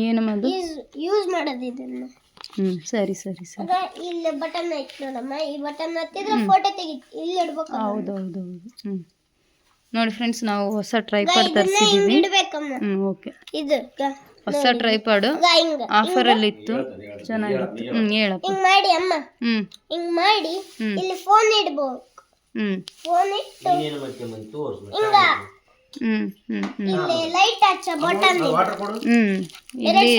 ಏನಮ್ಮ ಅದು ಯೂಸ್ ಮಾಡೋದು ಇದನ್ನ. ಸರಿ ಸರಿ ಸರಿ. ಇಲ್ಲಿ ಬಟನ್ ಐತೆ ನೋಡಮ್ಮ, ಈ ಬಟನ್ ಒತ್ತಿದ್ರೆ ಫೋಟೋ ತೆಗಿತು. ಇಲ್ಲಿ ಇಡಬೇಕು. ಹೌದು ಹೌದು ಹೌದು. ನೋಡಿ ಫ್ರೆಂಡ್ಸ್, ನಾವು ಹೊಸ ಟ್ರೈಪಾಡ್ ತರಿಸಿದ್ದೀವಿ. ಓಕೆ, ಇದು ಹೊಸ ಟ್ರೈಪಾಡ್ ಆಫರ್ ಅಲ್ಲಿ ಇತ್ತು, ಚೆನ್ನಾಗಿತ್ತು. ಹೇಳಪ್ಪ. ಹಿಂಗ್ ಮಾಡಿ ಅಮ್ಮ, ಹಿಂಗ್ ಮಾಡಿ ಇಲ್ಲಿ ಫೋನ್ ಇಡಬೇಕು. ಫೋನ್ ಇಟ್ಟು ಹಿಂಗ ಇಲ್ಲಿ ಲೈಟ್ ಹಚ್ಚ ಬಟನ್. ಇಲ್ಲಿ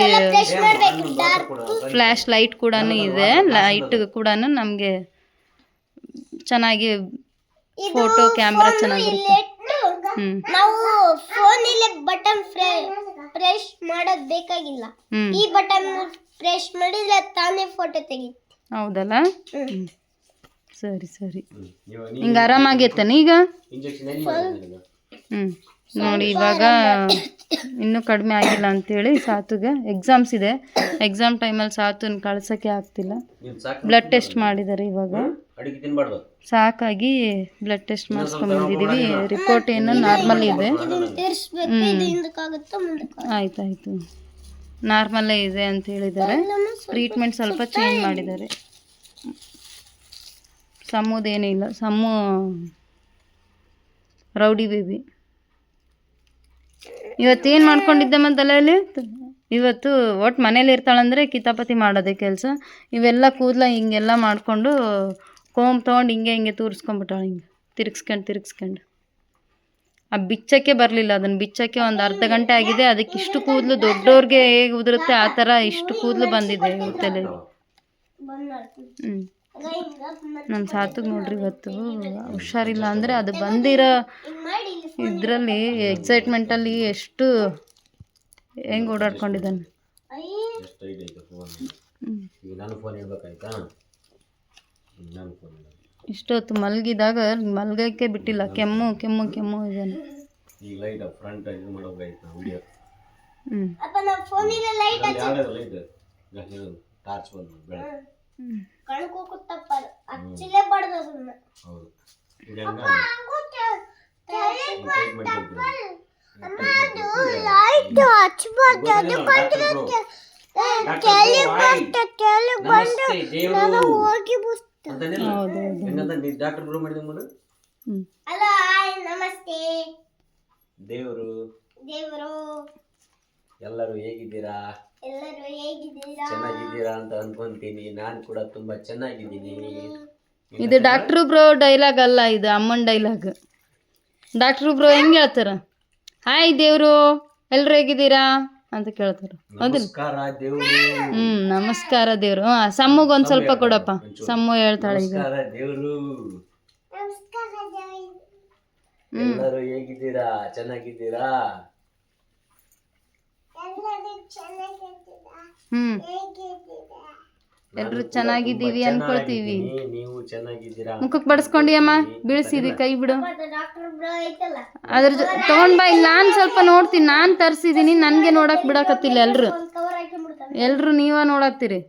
ಫ್ಲಾಶ್ ಲೈಟ್ ಕೂಡ ಇದೆ. ಲೈಟ್ ಕೂಡ ನಮಗೆ ಚೆನ್ನಾಗಿ ಫೋಟೋ ಕ್ಯಾಮ್ರಾ ಚೆನ್ನಾಗಿರುತ್ತೆ. ನಾವು ಫೋನ್ ಇಲ್ಲಿ ಬಟನ್ ಪ್ರೆಸ್ ಮಾಡೋದು ಬೇಕಾಗಿಲ್ಲ. ಈ ಬಟನ್ ಪ್ರೆಸ್ ಮಾಡಿದ್ರೆ ತಾನೇ ಫೋಟೋ ತೆಗಿಯುತ್ತೆ. ಹೌದಲ್ಲ? ಸರಿ ಸರಿ. ಹಿಂಗೆ ಆರಾಮಾಗೈತಾನೆ ಈಗ? ನೋಡಿ, ಇವಾಗ ಇನ್ನೂ ಕಡಿಮೆ ಆಗಿಲ್ಲ ಅಂತೇಳಿ ಸಾತುಗೆ ಎಕ್ಸಾಮ್ಸ್ ಇದೆ. ಎಕ್ಸಾಮ್ ಟೈಮಲ್ಲಿ ಸಾತುನ ಕಳ್ಸೋಕ್ಕೆ ಆಗ್ತಿಲ್ಲ. ಬ್ಲಡ್ ಟೆಸ್ಟ್ ಮಾಡಿದ್ದಾರೆ ಇವಾಗ. ಸಾಕಾಗಿ ಬ್ಲಡ್ ಟೆಸ್ಟ್ ಮಾಡಿಸ್ಕೊಂಡ್ಬಂದಿದ್ದೀವಿ. ರಿಪೋರ್ಟ್ ಏನು ನಾರ್ಮಲ್ ಇದೆ. ಆಯ್ತಾಯ್ತು, ನಾರ್ಮಲ್ಲೇ ಇದೆ ಅಂತ ಹೇಳಿದ್ದಾರೆ. ಟ್ರೀಟ್ಮೆಂಟ್ ಸ್ವಲ್ಪ ಚೇಂಜ್ ಮಾಡಿದ್ದಾರೆ. ಸಮ್ಮುದೇನಿಲ್ಲ, ಸಮ್ಮು ರೌಡಿ ಬೇಬಿ. ಇವತ್ತೇನು ಮಾಡ್ಕೊಂಡಿದ್ದೆ ತಲೆಯಲ್ಲಿ? ಇವತ್ತು ಒಟ್ಟು ಮನೇಲಿ ಇರ್ತಾಳಂದರೆ ಕಿತಾಪತಿ ಮಾಡೋದೇ ಕೆಲಸ. ಇವೆಲ್ಲ ಕೂದಲ ಹಿಂಗೆಲ್ಲ ಮಾಡಿಕೊಂಡು ಕೋಮ್ ತೊಗೊಂಡು ಹಿಂಗೆ ತೂರಿಸ್ಕೊಂಬಿಟ್ಟಾಳೆ. ಹಿಂಗೆ ತಿರ್ಗಿಸ್ಕೊಂಡು ಆ ಬಿಚ್ಚಕ್ಕೆ ಬರಲಿಲ್ಲ. ಅದನ್ನು ಬಿಚ್ಚಕ್ಕೆ ಒಂದು ಅರ್ಧ ಗಂಟೆ ಆಗಿದೆ. ಅದಕ್ಕೆ ಇಷ್ಟು ಕೂದಲು ದೊಡ್ಡವ್ರಿಗೆ ಹೇಗೆ ಉದುರುತ್ತೆ ಆ ಥರ ಇಷ್ಟು ಕೂದಲು ಬಂದಿದೆ ತಲೆ. ನಮ್ಮ ಸಾತುಗೆ ನೋಡ್ರಿ, ಇವತ್ತು ಹುಷಾರಿಲ್ಲ ಅಂದರೆ ಅದು ಬಂದಿರೋ ಇದರಲ್ಲಿ ಎಕ್ಸೈಟ್ಮೆಂಟಲ್ಲಿ ಎಷ್ಟು ಹೆಂಗೆ ಓಡಾಡ್ಕೊಂಡಿದ್ದಾನೆ. ಇಷ್ಟೊತ್ತು ಮಲಗಿದಾಗ ಮಲ್ಗಕ್ಕೆ ಬಿಟ್ಟಿಲ್ಲ. ಕೆಮ್ಮು ಇದ್ದಾನೆ. ಎಲ್ಲರೂ ಹೇಗಿದ್ದೀರಾ? ಚೆನ್ನಾಗಿದ್ದೀರಾ ಅಂತ ಅನ್ಕೊಂತೀನಿ. ನಾನು ಕೂಡ ತುಂಬಾ ಚೆನ್ನಾಗಿದ್ದೀನಿ. ಇದು ಡಾಕ್ಟ್ರು ಬ್ರೋ ಡೈಲಾಗ್ ಅಲ್ಲ, ಇದು ಅಮ್ಮನ ಡೈಲಾಗ್. ಡಾಕ್ಟ್ರು ಬ್ರೋ ಹೆಂಗೆ ಹೇಳ್ತಾರ? ಹಾಯ್ ದೇವ್ರು, ಎಲ್ರು ಹೇಗಿದ್ದೀರಾ ಅಂತ ಕೇಳ್ತಾರ. ನಮಸ್ಕಾರ ದೇವ್ರು. ನಮಸ್ಕಾರ ದೇವ್ರು. ಸಮ್ಮುಗೊಂದು ಸ್ವಲ್ಪ ಕೊಡಪ್ಪ. ಸಮ್ಮು ಹೇಳ್ತಾಳೆ ಈಗ. ದೇವ್ರು, ಎಲ್ಲರೂ ಹೇಗಿದ್ದೀರಾ? ಚೆನ್ನಾಗಿದ್ದೀರಾ? ಎಲ್ರು ಚೆನ್ನಾಗಿದ್ದೀವಿ ಅನ್ಕೊಳ್ತೀವಿ. ನೀವು ಚೆನ್ನಾಗಿದ್ದೀರಾ? ಮುಖಕ್ಕೆ ಬಡಿಸ್ಕೊಂಡಿ ಅಮ್ಮ, ಬೀಳಿಸಿದಿ, ಕೈ ಬಿಡು. ಅದ್ರ ತಗೊಂಡ್ ಬಾ. ಇಲ್ಲಿ ನಾನು ಸ್ವಲ್ಪ ನೋಡ್ತೀನಿ. ನಾನು ತರಿಸಿದ್ದೀನಿ, ನನಗೆ ನೋಡಕ್ ಬಿಡಕತ್ತಿಲ್ಲ. ಎಲ್ರು ನೀವ ನೋಡಾಕ್ತೀರಿ.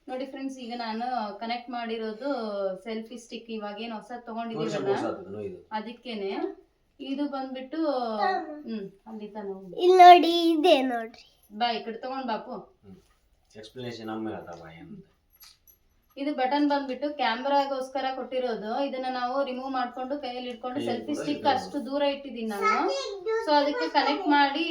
ನೋಡಿ ಫ್ರೆಂಡ್ಸ್, ಈಗ ನಾನು ಕನೆಕ್ಟ್ ಮಾಡಿರೋದು ಸೆಲ್ಫಿ ಸ್ಟಿಕ್. ಇವಾಗ ಏನು ಹೊಸ ತಗೊಂಡಿದ್ದೀವಲ್ಲ ಅದಕ್ಕೇನೆ. ಇದು ಬಂದ್ಬಿಟ್ಟು ಅಲ್ಲಿ ಇಲ್ಲಿ ನೋಡಿ, ಇದೆ ನೋಡ್ರಿ. ಬಾ ಈ ಕಡೆ ತಗೊಂಡ್ ಬಾಪು. ಎಕ್ಸ್ಪ್ಲನೇಷನ್ ಇದು ಬಟನ್ ಬಂದ್ಬಿಟ್ಟು ಕ್ಯಾಮ್ರಾಗೋಸ್ಕರ ಕೊಟ್ಟಿರೋದು. ಇದನ್ನ ನಾವು ರಿಮೂವ್ ಮಾಡ್ಕೊಂಡು ಕೈಯಲ್ಲಿ ಇಟ್ಕೊಂಡು ಸೆಲ್ಫಿ ಸ್ಟಿಕ್ ಅಷ್ಟು ದೂರ ಇಟ್ಟಿದ್ದೀನಿ ನಾನು. ಸೊ ಅದಕ್ಕೆ ಕನೆಕ್ಟ್ ಮಾಡಿ,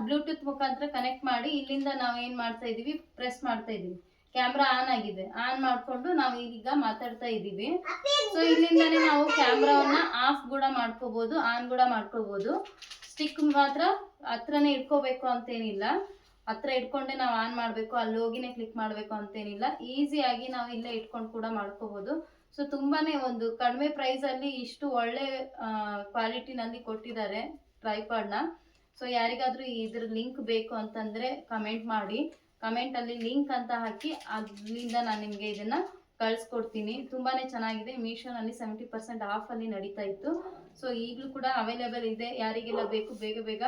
ಬ್ಲೂಟೂತ್ ಮುಖಾಂತರ ಕನೆಕ್ಟ್ ಮಾಡಿ ಇಲ್ಲಿಂದ ನಾವು ಏನ್ ಮಾಡ್ತಾ ಇದೀವಿ, ಪ್ರೆಸ್ ಮಾಡ್ತಾ ಇದೀವಿ. ಕ್ಯಾಮ್ರಾ ಆನ್ ಆಗಿದೆ. ಆನ್ ಮಾಡ್ಕೊಂಡು ನಾವು ಈಗ ಮಾತಾಡ್ತಾ ಇದೀವಿ. ಸೊ ಇಲ್ಲಿಂದಾನೇ ನಾವು ಕ್ಯಾಮ್ರಾವನ್ನ ಆಫ್ ಕೂಡ ಮಾಡ್ಕೋಬಹುದು, ಆನ್ ಕೂಡ ಮಾಡ್ಕೋಬಹುದು. ಸ್ಟಿಕ್ ಮಾತ್ರ ಹತ್ರನೇ ಇಟ್ಕೋಬೇಕು ಅಂತೇನಿಲ್ಲ. ಹತ್ರ ಇಟ್ಕೊಂಡೆ ನಾವು ಆನ್ ಮಾಡಬೇಕು, ಅಲ್ಲಿ ಹೋಗಿನೇ ಕ್ಲಿಕ್ ಮಾಡಬೇಕು ಅಂತೇನಿಲ್ಲ. ಈಸಿಯಾಗಿ ನಾವು ಇಲ್ಲೇ ಇಟ್ಕೊಂಡು ಕೂಡ ಮಾಡ್ಕೋಬಹುದು. ಸೊ ತುಂಬಾನೇ ಒಂದು ಕಡಿಮೆ ಪ್ರೈಸ್ ಅಲ್ಲಿ ಇಷ್ಟು ಒಳ್ಳೆ ಕ್ವಾಲಿಟಿನಲ್ಲಿ ಕೊಟ್ಟಿದ್ದಾರೆ ಟ್ರೈಪಾಡ್ನ. ಸೊ ಯಾರಿಗಾದ್ರೂ ಇದ್ರ ಲಿಂಕ್ ಬೇಕು ಅಂತಂದ್ರೆ ಕಮೆಂಟ್ ಮಾಡಿ, ಕಮೆಂಟಲ್ಲಿ ಲಿಂಕ್ ಅಂತ ಹಾಕಿ ಅಲ್ಲಿಂದ ನಾನು ನಿಮಗೆ ಇದನ್ನು ಕಳಿಸ್ಕೊಡ್ತೀನಿ. ತುಂಬಾ ಚೆನ್ನಾಗಿದೆ. ಮೀಶೋನಲ್ಲಿ 70% ಆಫಲ್ಲಿ ನಡೀತಾ ಇತ್ತು. ಸೊ ಈಗಲೂ ಕೂಡ ಅವೈಲೇಬಲ್ ಇದೆ. ಯಾರಿಗೆಲ್ಲ ಬೇಕು ಬೇಗ ಬೇಗ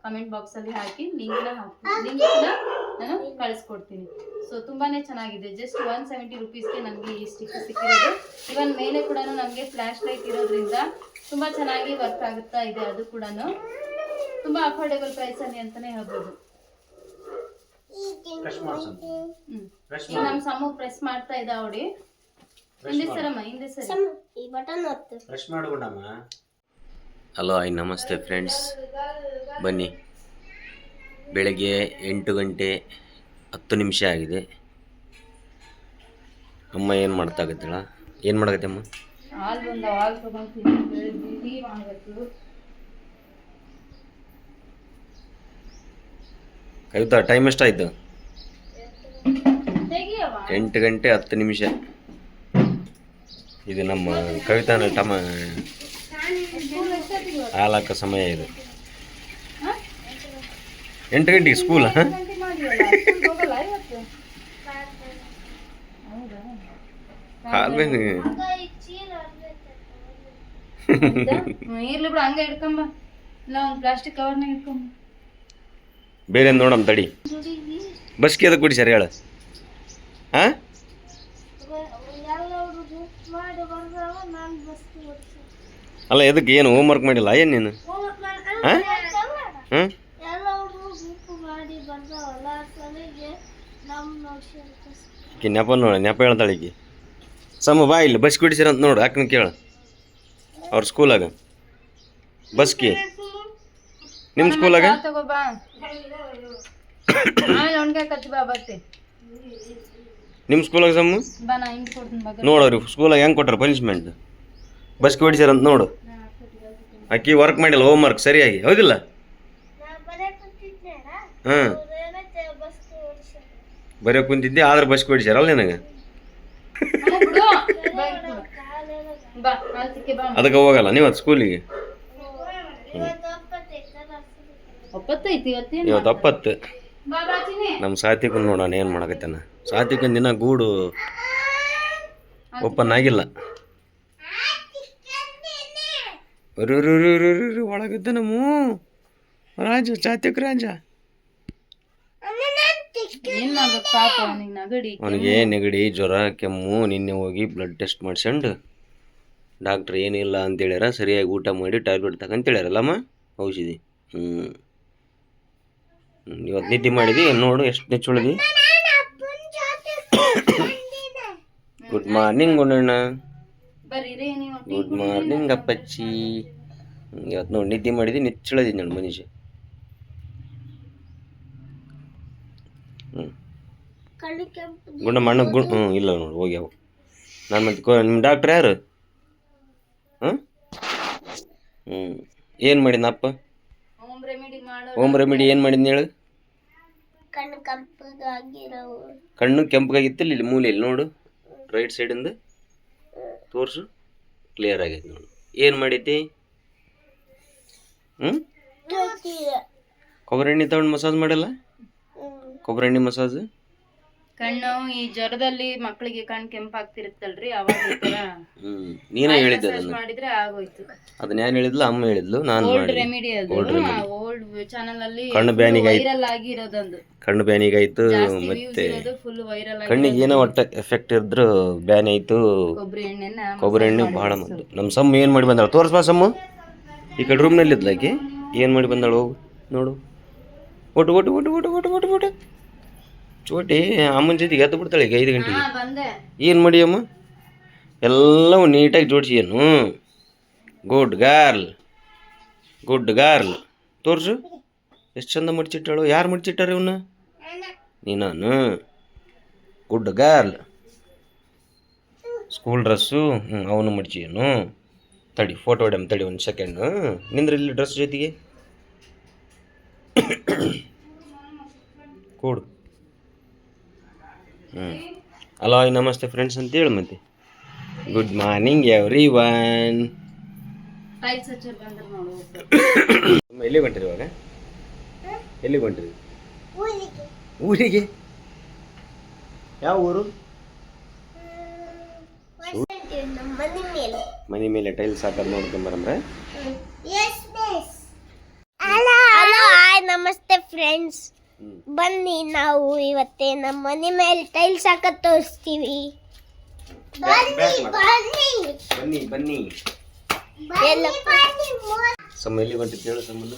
ಕಮೆಂಟ್ ಬಾಕ್ಸಲ್ಲಿ ಹಾಕಿ ಲಿಂಕ್ನ ನಾನು ಕಳಿಸ್ಕೊಡ್ತೀನಿ. ಸೊ ತುಂಬಾ ಚೆನ್ನಾಗಿದೆ. ಜಸ್ಟ್ 170 ರುಪೀಸ್ಗೆ ನನಗೆ ಈ ಸ್ಟಿಕ್ಕರ್ ಸಿಕ್ಕಿರೋದು. ಇವನ್ ಮೇಲೆ ಕೂಡ ನಮಗೆ ಫ್ಲ್ಯಾಶ್ ಲೈಟ್ ಇರೋದ್ರಿಂದ ತುಂಬ ಚೆನ್ನಾಗಿ ವರ್ಕ್ ಆಗುತ್ತಾ ಇದೆ. ಅದು ಕೂಡ ತುಂಬ ಅಫೋರ್ಡೆಬಲ್ ಪ್ರೈಸಲ್ಲಿ ಅಂತಲೇ ಹೇಳ್ಬೋದು. ಈಗ ನಮ್ಮ ಸಮ ಪ್ರೆಸ್ ಮಾಡ್ತಾ ಇದ್ದ ಅವಡಿ ಹಿಂದೆ ಸರಮ್ಮ ಈ ಬಟನ್ ಒತ್ತು. ಫ್ರೆಶ್ ಮಾಡ್ಕೊಂಡಮ್ಮ. ಹಲೋ ಹಾಯ್ ನಮಸ್ತೆ ಫ್ರೆಂಡ್ಸ್, ಬನ್ನಿ. ಬೆಳಗ್ಗೆ 8 ಗಂಟೆ 10 ನಿಮಿಷ ಆಗಿದೆ. ಅಮ್ಮ ಏನು ಮಾಡ್ತಾಗತ್ತಳ? ಏನು ಮಾಡಕತ್ತೆ ಅಮ್ಮ? ಹಾಲು ತಗೊಂತೀನಿ, ಟೀ ಮಾಡಬೇಕು. ಕವಿತಾ ಟೈಮ್ ಎಷ್ಟಾಯ್ತು? 8 ಗಂಟೆ 10 ನಿಮಿಷ. ಇದು ನಮ್ಮ ಕವಿತಾನ ಹಾಲಾಕ ಸಮಯ ಇದು. 8 ಗಂಟೆಗೆ ಸ್ಕೂಲ್? ಇರ್ಲಿ ಬಿಡು, ಹಂಗ ಇಡ್ಕೊಂಬ. ಇಲ್ಲ ಒಂದು ಪ್ಲಾಸ್ಟಿಕ್ ಕವರ್ನಾಗ ಇಟ್ಕೊಂಬ. ಬೇರೆ ನೋಡಮ್ ತಡಿ. ಬಸ್ಗೆ ಅದಕ್ಕೆ ಕೊಡಿ ಸರ್ ಹೇಳ. ಹಾಂ ಅಲ್ಲ ಎದಕ್ಕೆ ಏನು ಹೋಮ್ ವರ್ಕ್ ಮಾಡಿಲ್ಲ ಏನು ನೀನು? ಹಾಂ ಹಾಂ ನೆಪ ನೋಡ, ನೆಪ ಹೇಳ್ತಾಳೆ ಈಕಿ. ಸಮ ಬಾ ಇಲ್ಲಿ ಬಸ್ ಕೊಡಿಸಿರ ಅಂತ ನೋಡು, ಅಕ್ಕನ ಕೇಳ. ಅವ್ರ ಸ್ಕೂಲಾಗ ಬಸ್ಗೆ, ನಿಮ್ಮ ಸ್ಕೂಲಾಗ ನಿಮ್ಮ ಸ್ಕೂಲಾಗ ಸಮ್ಮು ನೋಡವ್ರಿ ಸ್ಕೂಲಾಗ ಹೆಂಗೆ ಕೊಟ್ಟಾರ ಪನಿಷ್ಮೆಂಟ್. ಬಸ್ಗೆ ಹೊಡಿಸ್ಯಾರ ಅಂತ ನೋಡು. ಅಕ್ಕಿ ವರ್ಕ್ ಮಾಡಿಲ್ಲ ಹೋಮ್ ವರ್ಕ್ ಸರಿಯಾಗಿ, ಹೌದಿಲ್ಲ? ಹಾಂ ಬರೆಯೋ ಕುಂತಿದ್ದೆ, ಆದ್ರೆ ಬಸ್ಗೆ ಹೊಡಿಸ್ಯಾರಲ್ಲ ನಿನಗೆ. ಅದಕ್ಕೆ ಹೋಗಲ್ಲ ನೀವು ಅದು ಸ್ಕೂಲಿಗೆ? ಇವತ್ತು 10. ನಮ್ಮ ಸಾತ್ವಿಕನ್ ನೋಡೋಣ ಏನು ಮಾಡಕತ್ತಾನ. ಸಾತ್ವಿಕನ್ ದಿನ ಗೂಡು ಓಪನ್ ಆಗಿಲ್ಲ. ಒಳಗಿದ್ದ ನಮ್ಮ ರಾಜ, ಸಾತ್ವಿಕ ರಾಜ. ಅವನಿಗೆ ನೆಗಡಿ, ಜ್ವರ, ಕೆಮ್ಮು. ನಿನ್ನೆ ಹೋಗಿ ಬ್ಲಡ್ ಟೆಸ್ಟ್ ಮಾಡ್ಸ್ಕೊಂಡು ಡಾಕ್ಟ್ರ್ ಏನಿಲ್ಲ ಅಂತೇಳ್ಯಾರ. ಸರಿಯಾಗಿ ಊಟ ಮಾಡಿ ಟ್ಯಾಬ್ಲೆಟ್ ತಗೊಂತೇಳ್ಯಾರಲ್ಲಮ್ಮ, ಔಷಧಿ. ಇವತ್ತು ನಿದ್ದೆ ಮಾಡಿದಿ ನೋಡು, ಎಷ್ಟು ನೆಚ್ಚುಳಿದಿ. Good morning Gundanna. Good morning ಅಪ್ಪಚ್ಚಿ. ಇವತ್ತು ನೋಡಿ ನಿದ್ದೆ ಮಾಡಿದಿ, ನೆಚ್ಚುಳಿದಿ ನೋಡು ಮನುಷ್ಯ. ಗುಂಡ ಮಣ್ಣ ಇಲ್ಲ ನೋಡು ಹೋಗ್ಯಾವ. ನಾನು ಮತ್ತೆ ನಿಮ್ಮ ಡಾಕ್ಟ್ರ್ ಯಾರು? ಹಾಂ ಏನು ಮಾಡಿದ್ನಪ್ಪ? ಹೋಮ್ ರೆಮಿಡಿ ಏನು ಮಾಡಿದ್ನ ಹೇಳು? ಕಣ್ಣು ಕೆಂಪಗಾಗಿತ್ತಿಲ್ಲ, ಇಲ್ಲಿ ಮೂಲೆಯಲ್ಲಿ ನೋಡು, ರೈಟ್ ಸೈಡಿಂದ ತೋರಿಸು, ಕ್ಲಿಯರ್ ಆಗೈತೆ ನೋಡು. ಏನು ಮಾಡೈತಿ? ಕೊಬ್ಬರಿ ಎಣ್ಣೆ ತಗೊಂಡು ಮಸಾಜ್ ಮಾಡಲ್ಲ? ಕೊಬ್ಬರಿ ಎಣ್ಣೆ ಮಸಾಜ್. ಕಣ್ಣು ಈ ಜ್ವರದಲ್ಲಿ ಮಕ್ಕಳಿಗೆ ಕಣ್ಣು ಕೆಂಪಾಗ್ತಿರುತ್ತಲ್ರಿ, ಅವಾಗ ನೀನೇ ಹೇಳಿದ್ದೆ ಮಾಡಿದ್ರೆ ಆಗೋಯ್ತು. ಅದನ್ನ ಯಾರು ಹೇಳಿದ್ಲು? ಅಮ್ಮ ಹೇಳಿದ್ಲು. ನಾನು ಓಲ್ಡ್ ರೆಮಿಡಿ, ಅದು ಓಲ್ಡ್ ಚಾನೆಲ್ ಅಲ್ಲಿ ಕಣ್ಣು ಬ್ಯಾನಿಗೆ ವೈರಲ್ ಆಗಿರೋದೊಂದು. ಕಣ್ಣು ಬ್ಯಾನಿಗೆ ಆಯ್ತು, ಮತ್ತೆ ಫುಲ್ ವೈರಲ್. ಕಣ್ಣಿಗೆ ಏನೋ ಒಟ್ಟ ಎಫೆಕ್ಟ್ ಇದ್ರು ಬ್ಯಾನ್ ಆಯ್ತು. ಕೊಬ್ಬರಿ ಎಣ್ಣೆ ಬಹಳ ಮಂದು. ನಮ್ಮ ಸಮ್ಮ ಏನು ಮಾಡಿ ಬಂದಾಳ ತೋರಿಸ್ಬಾ ಸಮ್ಮ. ಈ ಕಡೆ ರೂಮ್ನಲ್ಲಿ ಇದ್ಲಾಕಿ ಏನು ಮಾಡಿ ಬಂದಾಳು ಹೋಗು ನೋಡು. ಒಟ್ಟು ಒಟ್ಟು ಒಟ್ಟು ಒಟ್ಟು ಒಟ್ಟು ಒಟ್ಟು ಒಟ್ಟು ಚೋಟಿ ಅಮ್ಮನ ಜೊತೆಗೆ ಎದ್ದು ಬಿಡ್ತಾಳೆ ಈಗ 5 ಗಂಟೆಗೆ. ಏನು ಮಾಡಿ ಅಮ್ಮ ಎಲ್ಲವೂ ನೀಟಾಗಿ ಜೋಡಿಸಿ. ಏನು ಗುಡ್ ಗಾರ್ಲ್, ಗುಡ್ ಗಾರ್ಲ್. ತೋರಿಸು ಎಷ್ಟು ಚಂದ ಮಡಿಚಿಟ್ಟಾಳು. ಯಾರು ಮಡಿಚಿಟ್ಟಾರೆ ಇವನ್ನ? ನೀನು. ಗುಡ್ ಗಾರ್ಲ್. ಸ್ಕೂಲ್ ಡ್ರೆಸ್ಸು ಅವನು ಮಡಿಚಿ. ಏನು ತಡಿ ಫೋಟೋ ಹೊಡ್ಯಮ್ಮ, ತಡಿ 1 ಸೆಕೆಂಡು ನಿಂದ್ರೆ ಇಲ್ಲಿ ಡ್ರೆಸ್ ಜೊತೆಗೆ ಕೊಡು. ಹಲೋ ನಮಸ್ತೆ ಫ್ರೆಂಡ್ಸ್ ಅಂತೇಳಿ ಮತ್ತೆ. Good morning every one. Tiles ಹಚ್ಚರ್ ಬಂದ್ರೆ ನೋಡು. ಎಲ್ಲಿಗೆ ಹೊಂಟಿರಿ ಇವಾಗ? ಎಲ್ಲಿಗೆ ಹೊಂಟಿರಿ? ಊರಿಗೆ ಊರಿಗೆ? ಯಾವ ಊರು? ನಮ್ಮ ಮನೆ ಮೇಲೆ. ಮನೆ ಮೇಲೆ ಟೈಲ್ಸ್ ಹಾಕೋದು ನೋಡ್ಕೊಂಬರಂದ್ರೆ. ಹಲೋ ಹಾಯ್ ನಮಸ್ತೆ ಫ್ರೆಂಡ್ಸ್. ಬನ್ನಿ ನಾವು ಇವತ್ತೇ ನಮ್ಮ ಮನೆ ಮೇಲೆ ಟೈಲ್ಸ್ ಹಾಕತ್ ತೋರಿಸ್ತೀವಿ. ಬನ್ನಿ ಬನ್ನಿ. ಸಮ್ಮ ಎಲ್ಲಿಗೆ ಹೊಂಟಿತ್ತು ಹೇಳು ಸಂಬಂಧ.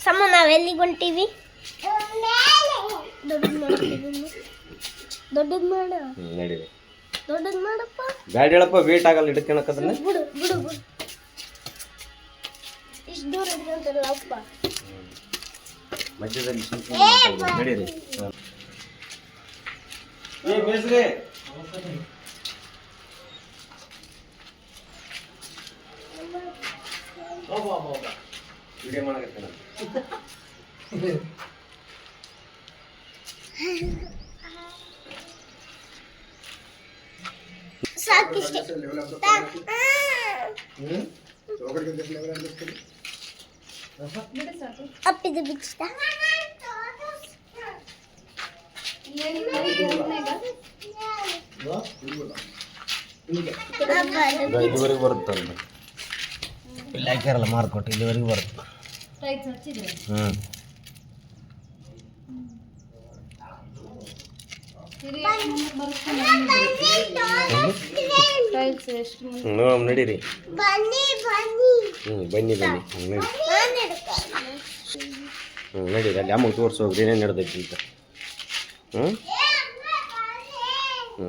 ಸಮ ನಾವು ಎಲ್ಲಿಗೆ ಹೊಂಟೀವಿ? ದೊಡ್ಡದು ಮಾಡ ನಡೀರಿ. ದೊಡ್ಡದು ಮಾಡಪ್ಪ. ಬ್ಯಾಡ ಹೇಳಪ್ಪ, ವೇಟ್ ಆಗಲ್ಲ ಹಿಡ್ಕೊಳಕದನ್ನ. ಬಿಡು ಬಿಡು ಬಿಡು. ಇಷ್ಟು ದೂರ ಇದ್ರಂತಲ್ಲ ಅಪ್ಪ. ಮಧ್ಯದಲ್ಲಿ ನಡೀರಿ. ಏ ಬೇಸ್ರೆ ವಿಡಿಯೋ ಮಾಡಕತ್ತೆ ನಾನು. ಸಾಕಿಷ್ಟೇ. ಅಪ್ಪಿದು ಬಿಚ್ಚಿದ. ಇಲ್ಲಿವರೆಗೆ ಬರುತ್ತಲ್ಲ, ಇಲ್ಲಿ ಹಾಕ್ಯಾರಲ್ಲ ಮಾರ್ಕೊಟ್ಟು, ಇಲ್ಲಿವರೆಗೆ ಬರುತ್ತೆ. ಟೈಲ್ಸ್ ಹಚ್ಚಿದ್ರೆ ಟೈಲ್ಸ್ ಎಷ್ಟು ನಡೀರಿ. ಬನ್ನಿ ಬನ್ನಿ ಬನ್ನಿ. ನಡಿ ನಡೀರಿ. ಅಲ್ಲಿ ಅಮ್ಮಗೆ ತೋರಿಸೋಗ್ರಿ ಏನೇನು ನಡೆದೈತಿ ಅಂತ.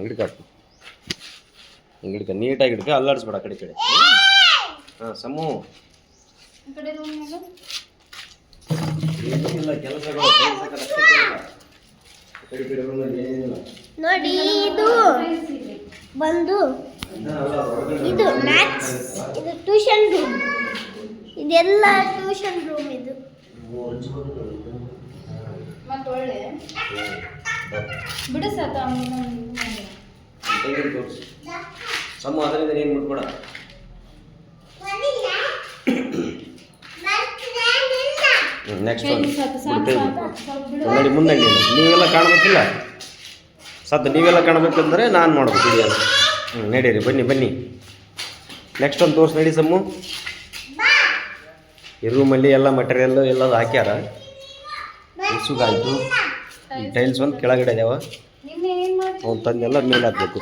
ಹಿಡ್ಕ ಹಿಡ್ಕ ನೀಟಾಗಿ ಹಿಡ್ಕ, ಅಲ್ಲಾಡಿಸ್ಬೇಡ ಆ ಕಡೆ ಈ ಕಡೆ. ಹಾಂ ಸಮ್ಮು, ಏನಿಲ್ಲ ಕೆಲಸಗಳು. ನೋಡಿ ಇದು ಬಂದು ಇದು ಮ್ಯಾಥ್ಸ್, ಇದು ಟ್ಯೂಷನ್ ರೂಮ್. ಇದೆಲ್ಲ ಟ್ಯೂಷನ್ ರೂಮ್. ಇದು ಮತ್ತೆ ಒಳ್ಳೆ ಬಿಡು ಸಾಕ. ಸಮ್ಮ ಅದರಿಂದ ಏನು ಮುಟ್ಬೇಡ. ನೆಕ್ಸ್ಟ್ ನೋಡಿ ಮುಂದಂಡಿ. ನೀವೆಲ್ಲ ಕಾಣಬೇಕಿಲ್ಲ ಸದ್ದು, ನೀವೆಲ್ಲ ಕಾಣಬೇಕಂದ್ರೆ ನಾನು ಮಾಡ್ಬೇಕು ವಿಡಿಯೋನ. ನಡೀರಿ ಬನ್ನಿ ಬನ್ನಿ. ನೆಕ್ಸ್ಟ್ ಒಂದು ತೋರ್ಸಿ ನಡಿ ಸಮ್ಮು. ಈ ರೂಮಲ್ಲಿ ಎಲ್ಲ ಮಟೀರಿಯಲ್ಲು ಎಲ್ಲ ಹಾಕ್ಯಾರ. ಇಸುಗಾಯ್ತು. ಟೈಲ್ಸ್ ಒಂದು ಕೆಳಗಡೆ ಇದಾವ, ಅವ್ನು ತಂದೆಲ್ಲ ಮೇಲೆ ಹಾಕ್ಬೇಕು.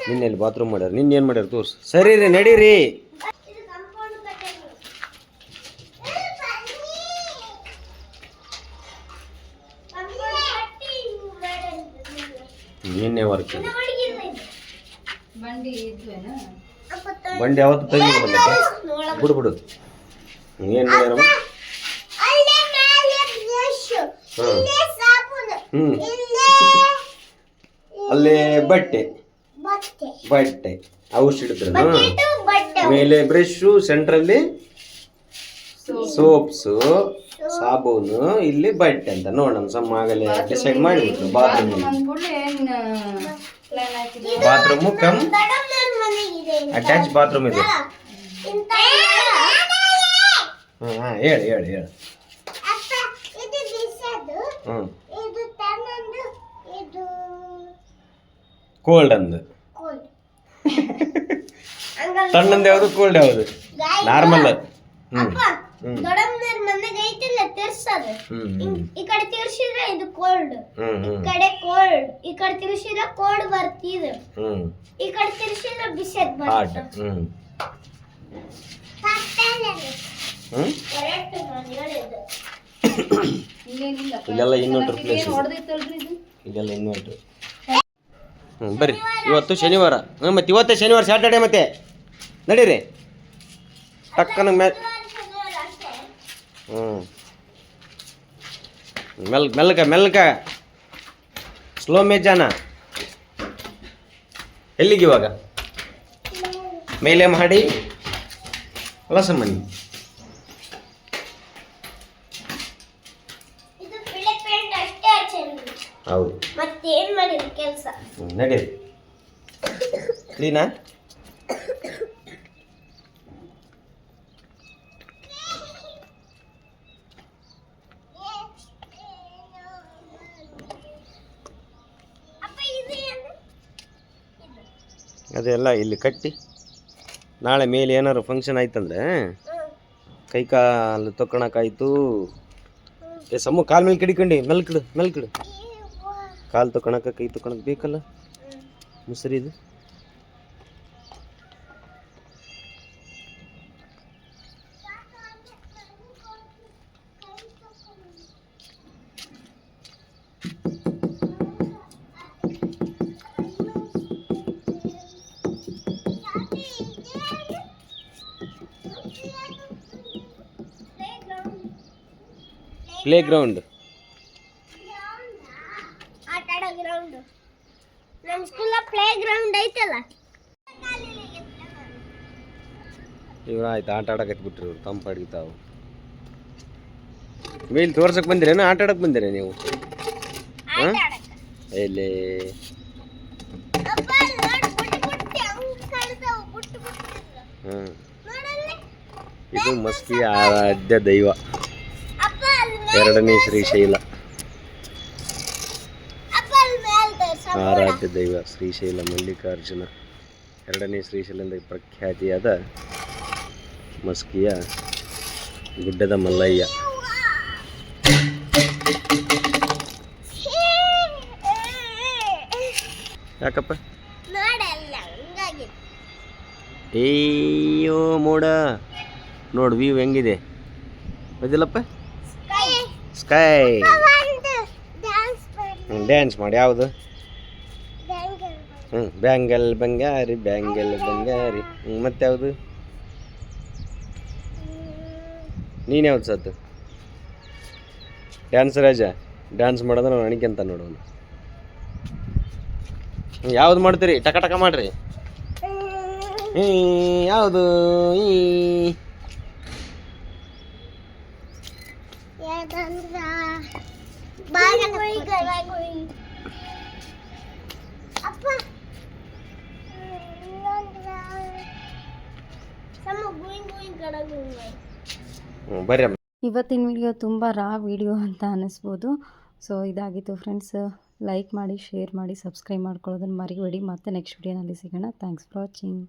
ನಿನ್ನೆಲ್ಲಿ ಬಾತ್ರೂಮ್ ಮಾಡ್ಯಾರ, ನಿನ್ನೇನು ಮಾಡ್ಯಾರ ತೋರ್ಸು. ಸರಿ ರೀ ನಡೀರಿ. ನಿನ್ನೆ ವರ್ಕ್ ಬಂಡಿ ಇದ್ವೇನಾ? ಬಂಡಿ ಯಾವತ್ತು ತೆಗಿ ಬಿಡು ಬಿಡು. ಏನು ಮಾಡ್ಯಾರ? ಅಲ್ಲೇ ಬಟ್ಟೆ ಔಷಧ ಮೇಲೆ ಬ್ರಷು, ಸೆಂಟ್ರಲ್ಲಿ ಸೋಪ್ಸು, ಸಾಬೂನು, ಇಲ್ಲಿ ಬಟ್ಟೆ ಅಂತ ನೋಡಿ. ನಮ್ಮ ಸಮ್ಮ ಆಗಲೇ ಡಿಸೈಡ್ ಮಾಡಿಬಿಟ್ರು. ಬಾತ್ರೂಮು ಕಮ್ ಅಟ್ಯಾಚ್ ಬಾತ್ರೂಮ್ ಇದೆ. ಹಾಂ ಹೇಳಿ ಹೇಳಿ ಹೇಳಿ. ಕೋಲ್ಡ್ ಅಂದು ತಣ್ಣಂದು ಯಾವುದು, ಕೋಲ್ಡ್ ಯಾವುದು? ನಾರ್ಮಲ್. ದೊಡ್ಡಮ್ಮನವ್ರ ಮನೆಗೆ ಐತಿಲ್ಲ ತಿರ್ಸೋದು. ಈ ಕಡೆ ತಿರ್ಸಿದ್ರೆ ಇದು ಕೋಲ್ಡ್, ಈ ಕಡೆ ಕೋಲ್ಡ್. ಈ ಕಡೆ ತಿರ್ಸಿದ್ರೆ ಕೋಲ್ಡ್ ಬರ್ತಿದೆ, ಈ ಕಡೆ ತಿರ್ಸಿದ್ರೆ ಬಿಸಿದ್ ಬರ್ತದೆ. ಇಲ್ಲೆಲ್ಲ ಇನ್ವರ್ಟರ್ ಪ್ಲೇಸ್. ಇಲ್ಲೆಲ್ಲ ಇನ್ವರ್ಟರ್. ಬರ್ರಿ, ಇವತ್ತು ಶನಿವಾರ. ಮತ್ತೆ ಇವತ್ತೇ ಶನಿವಾರ, ಸ್ಯಾಟರ್ಡೆ ಮತ್ತೆ ನಡೀರಿ ಟಕ್ಕನ ಮೆಲ್ಕ ಸ್ಲೋ ಮೇಜಾನ. ಎಲ್ಲಿಗೆ ಇವಾಗ? ಮೇಲೆ ಮಾಡಿ ಹೊಲಸ ಮನೆ. ಹೌದು, ಮತ್ತೇನ್ ಮಾಡಿದ್ರು ಕೆಲಸ? ನಡೀರಿ ಕ್ಲೀನಾ? ಅದೆಲ್ಲ ಇಲ್ಲಿ ಕಟ್ಟಿ ನಾಳೆ ಮೇಲೆ ಏನಾದ್ರು ಫಂಕ್ಷನ್ ಆಯ್ತಂದ್ರೆ ಕೈ ಕಾಲು ತೊಕೊಳಕಾಯ್ತು. ಸಮ್ಮ ಕಾಲು ಮೇಲೆ ಕಿಡಿಕೊಂಡು ಮೆಲ್ಕಿಡು ಕಾಲು ತೊಕೊಳಕ ಕೈ ತೊಕೊಳಕ್ ಬೇಕಲ್ಲ ಮುಸ್ರಿದು. ಪ್ಲೇ ಗ್ರೌಂಡ್ ಆಟ ಆಡೋ ಗ್ರೌಂಡ್. ನಮ್ಮ ಸ್ಕೂಲ್ ಪ್ಲೇ ಗ್ರೌಂಡ್ ಐತಲ್ಲ. ಇವ್ರು ಆಯ್ತು ಆಟ ಆಡಕತ್ ಬಿಟ್ರಿ ಇವ್ರು ತಂಪಾಡಿಗೆ ತಾವು. ಮೇಲೆ ತೋರ್ಸಕ್ ಬಂದಿರೇನು ಆಟ ಆಡಕ್ ಬಂದಿರ ನೀವು? ಆಟ ಆಡಕ ಎಲ್ಲಿ ಅಪ್ಪ ನೋಡು ಬುಟ್ಟಿ ಅಂಗ ಕಾಣ್ತಾವ ಬುಟ್ಟಿ ಹಾಂ ನೋಡಲ್ಲಿ. ಇದು ಮಸ್ಕಿ ಆರಾಧ್ಯ ದೈವ ಅಪ್ಪ ಅಲ್ಲಿ 2ನೇ ಶ್ರೀಶೈಲ. ಅಪ್ಪ ಅಲ್ಲಿ ಮೇಲೆ ಆರಾಧ್ಯ ದೈವ ಶ್ರೀಶೈಲ ಮಲ್ಲಿಕಾರ್ಜುನ 2ನೇ ಶ್ರೀಶೈಲದಿಂದ ಪ್ರಖ್ಯಾತಿಯಾದ ಮಸ್ಕಿಯ ಗುಡ್ಡದ ಮಲ್ಲಯ್ಯ. ಯಾಕಪ್ಪ ನೋಡಲ್ಲ ಹಂಗಾಗಿ ಅಯ್ಯೋ ಮೋಡ ನೋಡು ವ್ಯೂ ಹೆಂಗಿದೆ ಗೊತ್ತಿಲ್ಲಪ್ಪ. ಸ್ಕೈ ಡ್ಯಾನ್ಸ್ ಮಾಡಿ ಯಾವುದು? ಬ್ಯಾಂಗಲ್ ಬಂಗಾರಿ ಮತ್ತೆ ಯಾವುದು? ನೀನು ಯಾವ್ದು ಸತ್ತು ಡ್ಯಾನ್ಸ್ ರಾಜ ಡ್ಯಾನ್ಸ್ ಮಾಡೋದು ನಾವು ಅಣಿಕೆಂತ ನೋಡೋನು. ಯಾವ್ದು ಮಾಡ್ತೀರಿ? ಟಕ ಟಕ ಮಾಡ್ರಿ. ಯಾವುದು? ಬರ್ರಿ. ಇವತ್ತಿನ ವಿಡಿಯೋ ತುಂಬ ರಾ ವಿಡಿಯೋ ಅಂತ ಅನ್ನಿಸ್ಬೋದು. ಸೊ ಇದಾಗಿತ್ತು ಫ್ರೆಂಡ್ಸ್. ಲೈಕ್ ಮಾಡಿ, ಶೇರ್ ಮಾಡಿ, ಸಬ್ಸ್ಕ್ರೈಬ್ ಮಾಡ್ಕೊಳ್ಳೋದನ್ನು ಮರಿಬೇಡಿ. ಮತ್ತೆ ನೆಕ್ಸ್ಟ್ ವಿಡಿಯೋನಲ್ಲಿ ಸಿಗೋಣ. Thanks for watching.